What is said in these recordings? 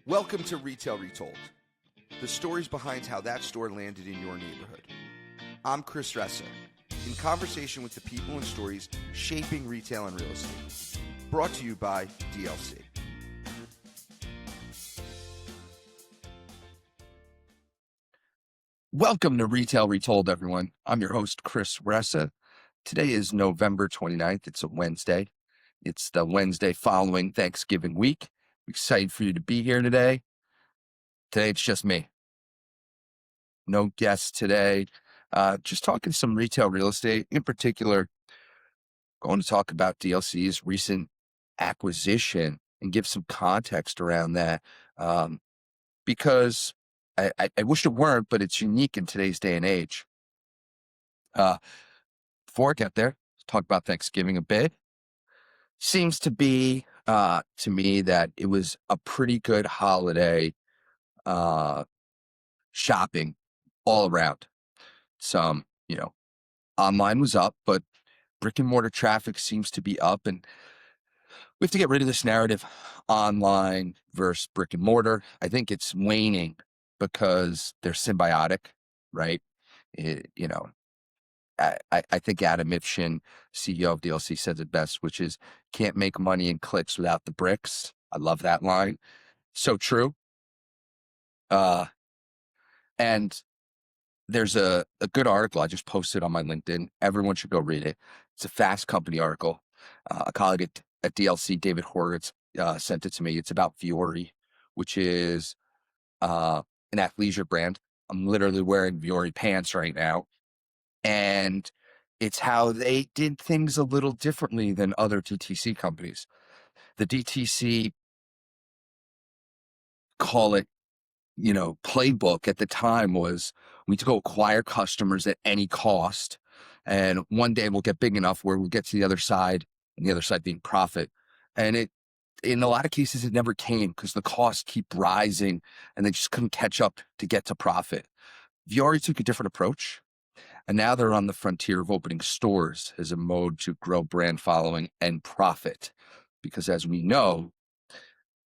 Welcome to Retail Retold, the stories behind how that store landed in your neighborhood. I'm Chris Ressa, in conversation with the people and stories shaping retail and real estate. Brought to you by DLC. Welcome to Retail Retold, everyone. I'm your host, Chris Ressa. Today is November 29th. It's a Wednesday. It's the Wednesday following Thanksgiving week. I'm excited for you to be here today. Today, it's just me. No guests today. Just talking some retail real estate. In particular, going to talk about DLC's recent acquisition and give some context around that. Because I wish it weren't, but it's unique in today's day and age. Before I get there, let's talk about Thanksgiving a bit. Seems to be, to me, that it was a pretty good holiday shopping all around. Some, online was up, but brick and mortar traffic seems to be up, and we have to get rid of this narrative, online versus brick and mortar. I think it's waning because they're symbiotic, right? I think Adam Ifshin, CEO of DLC, says it best, which is can't make money in clicks without the bricks. I love that line. So true. And there's a good article I just posted on my LinkedIn. Everyone should go read it. It's a Fast Company article. A colleague at DLC, David Horowitz, sent it to me. It's about Vuori, which is an athleisure brand. I'm literally wearing Vuori pants right now. And it's how they did things a little differently than other DTC companies. The DTC, call it, playbook at the time was we need to go acquire customers at any cost. And one day we'll get big enough where we'll get to the other side, and the other side being profit. And in a lot of cases, it never came because the costs keep rising and they just couldn't catch up to get to profit. Vuori took a different approach. And now they're on the frontier of opening stores as a mode to grow brand following and profit. Because as we know,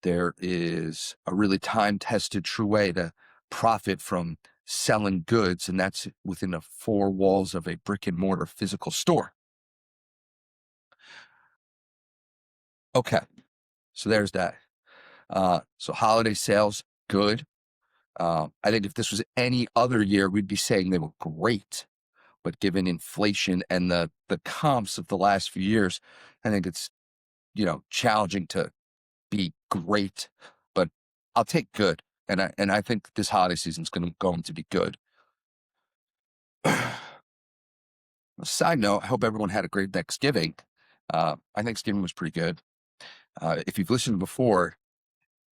there is a really time-tested true way to profit from selling goods, and that's within the four walls of a brick and mortar physical store. Okay, so there's that. So holiday sales, good. I think if this was any other year, we'd be saying they were great. But given inflation and the comps of the last few years, I think it's, challenging to be great, but I'll take good. And I think this holiday season is going to be good. Side note, I hope everyone had a great Thanksgiving. I Thanksgiving was pretty good. If you've listened before,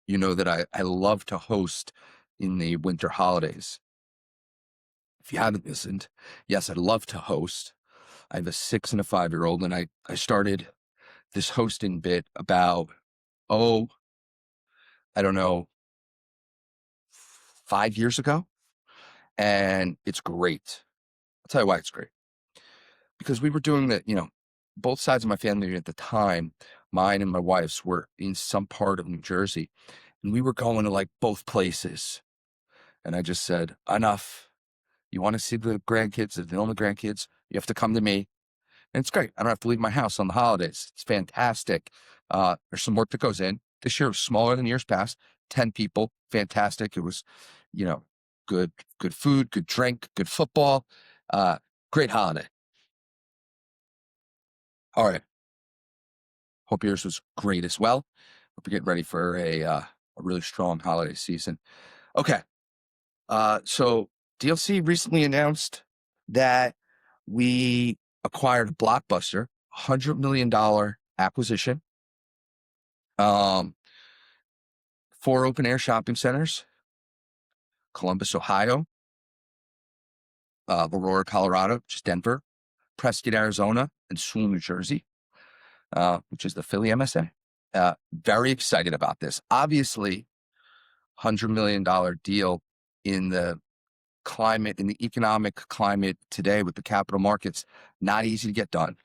you know that I love to host in the winter holidays. If you haven't listened, yes, I'd love to host. I have a 6 and a 5-year-old, and I started this hosting bit about, I don't know, 5 years ago. And it's great. I'll tell you why it's great. Because we were doing that, both sides of my family at the time, mine and my wife's, were in some part of New Jersey. And we were going to like both places. And I just said, enough. You want to see the grandkids, the only grandkids, you have to come to me. And it's great. I don't have to leave my house on the holidays. It's fantastic. There's some work that goes in. This year was smaller than years past. 10 people. Fantastic. It was, good food, good drink, good football. Great holiday. All right. Hope yours was great as well. Hope you're getting ready for a really strong holiday season. Okay. So DLC recently announced that we acquired Blockbuster, $100 million acquisition. 4 open air shopping centers: Columbus, Ohio, Aurora, Colorado, which is Denver, Prescott, Arizona, and Sewell, New Jersey, which is the Philly MSA. Very excited about this. Obviously, $100 million deal in the climate, in the economic climate today with the capital markets, not easy to get done.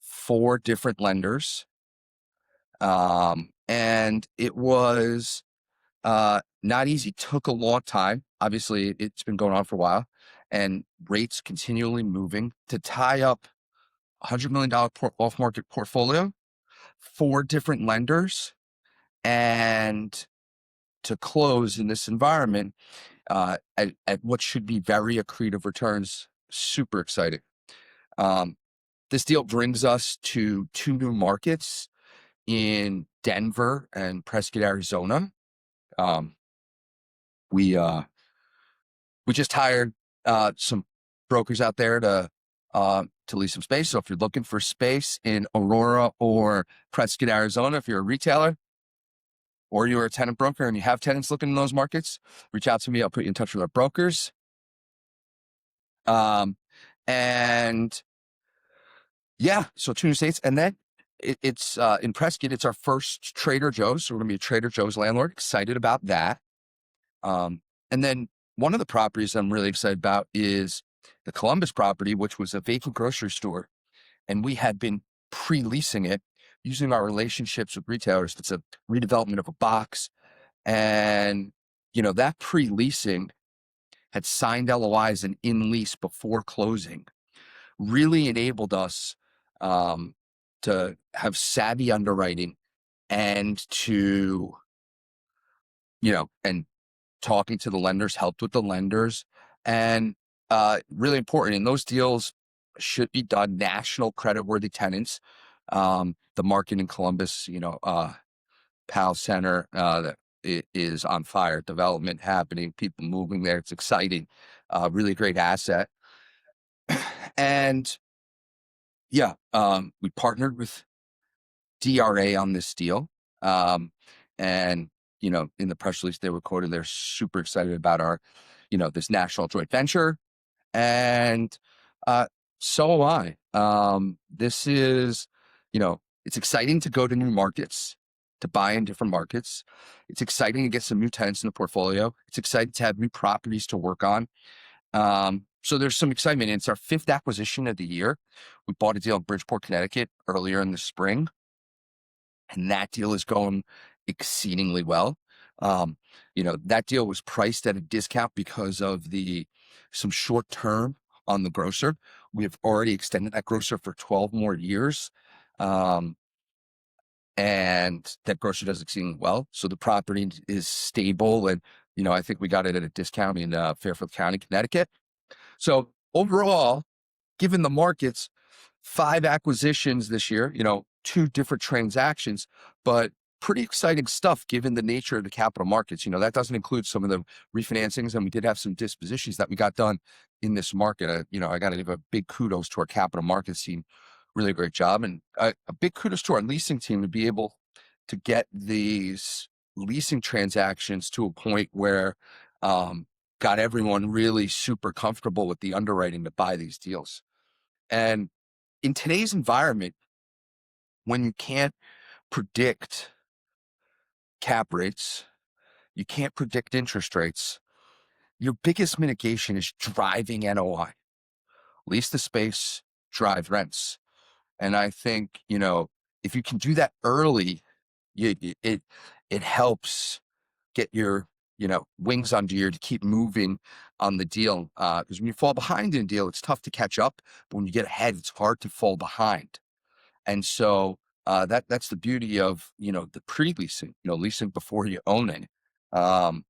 4 different lenders. And it was Not easy. Took a long time. Obviously, it's been going on for a while, and rates continually moving to tie up $100 million off-market portfolio, 4 different lenders, and to close in this environment at what should be very accretive returns. Super exciting. This deal brings us to 2 new markets in Denver and Prescott, Arizona. Um, we just hired some brokers out there to lease some space. So if you're looking for space in Aurora or Prescott, Arizona, if you're a retailer or you're a tenant broker and you have tenants looking in those markets, reach out to me. I'll put you in touch with our brokers. And yeah, so 2 new states. And then it's in Prescott, it's our first Trader Joe's. So we're going to be a Trader Joe's landlord. Excited about that. And then one of the properties I'm really excited about is the Columbus property, which was a vacant grocery store. And we had been pre-leasing it using our relationships with retailers. It's a redevelopment of a box. And, that pre-leasing had signed LOIs and in lease before closing, really enabled us to have savvy underwriting and to, and talking to the lenders, helped with the lenders. And really important in those deals should be done national creditworthy tenants. The market in Columbus, Pal Center, that is on fire, development happening, people moving there. It's exciting, really great asset. And yeah, we partnered with DRA on this deal. And, in the press release, they were quoted, they're super excited about our, this national joint venture. And so am I. This is, it's exciting to go to new markets, to buy in different markets. It's exciting to get some new tenants in the portfolio. It's exciting to have new properties to work on. So there's some excitement. It's our 5th acquisition of the year. We bought a deal in Bridgeport, Connecticut earlier in the spring, and that deal is going exceedingly well. That deal was priced at a discount because of some short term on the grocer. We have already extended that grocer for 12 more years. And that grocer does exceedingly well. So the property is stable. And, I think we got it at a discount in Fairfield County, Connecticut. So overall, given the markets, 5 acquisitions this year, 2 different transactions, but pretty exciting stuff given the nature of the capital markets. That doesn't include some of the refinancings, and we did have some dispositions that we got done in this market. I got to give a big kudos to our capital markets team. Really great job. And a big kudos to our leasing team to be able to get these leasing transactions to a point where got everyone really super comfortable with the underwriting to buy these deals. And in today's environment, when you can't predict cap rates, you can't predict interest rates, your biggest mitigation is driving NOI. Lease the space, drive rents. And I think, if you can do that early, it helps get your, wings under you to keep moving on the deal. Because when you fall behind in a deal, it's tough to catch up. But when you get ahead, it's hard to fall behind. And so that's the beauty of, the pre-leasing, leasing before you own it. And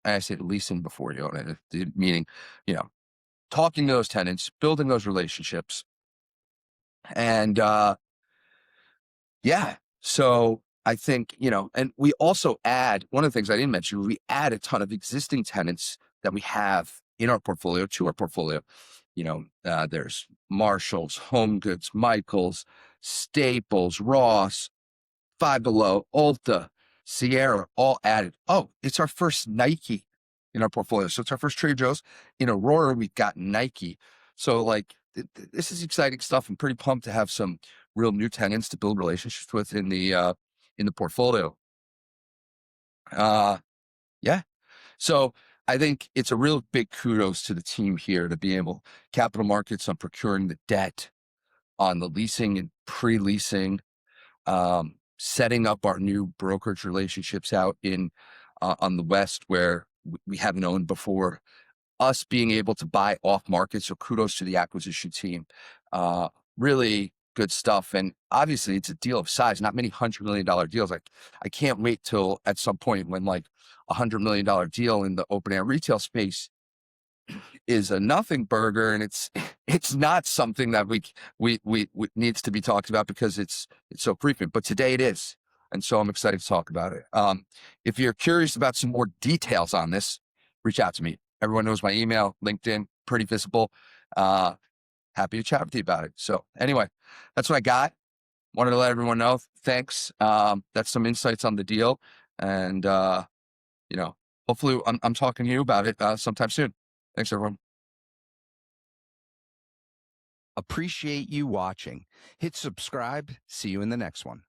I said leasing before you own it, meaning, talking to those tenants, building those relationships. And yeah, so I think, and we also add, one of the things I didn't mention, we add a ton of existing tenants that we have in our portfolio to our portfolio. There's Marshalls, Home Goods, Michaels, Staples, Ross, Five Below, Ulta, Sierra, all added. Oh, it's our first Nike in our portfolio. So it's our first Trader Joe's. In Aurora, we've got Nike. So this is exciting stuff. I'm pretty pumped to have some real new tenants to build relationships with in the portfolio. Yeah. So I think it's a real big kudos to the team here to be able, capital markets on procuring the debt, on the leasing and pre-leasing, setting up our new brokerage relationships out in on the West where we haven't owned before. Us being able to buy off market. So kudos to the acquisition team. Really good stuff. And obviously it's a deal of size, not many $100 million deals. Like I can't wait till at some point when like $100 million deal in the open air retail space is a nothing burger. And it's not something that we needs to be talked about because it's so frequent, but today it is. And so I'm excited to talk about it. If you're curious about some more details on this, reach out to me. Everyone knows my email, LinkedIn, pretty visible. Happy to chat with you about it. So anyway, that's what I got. Wanted to let everyone know. Thanks. That's some insights on the deal. And, hopefully I'm talking to you about it sometime soon. Thanks, everyone. Appreciate you watching. Hit subscribe. See you in the next one.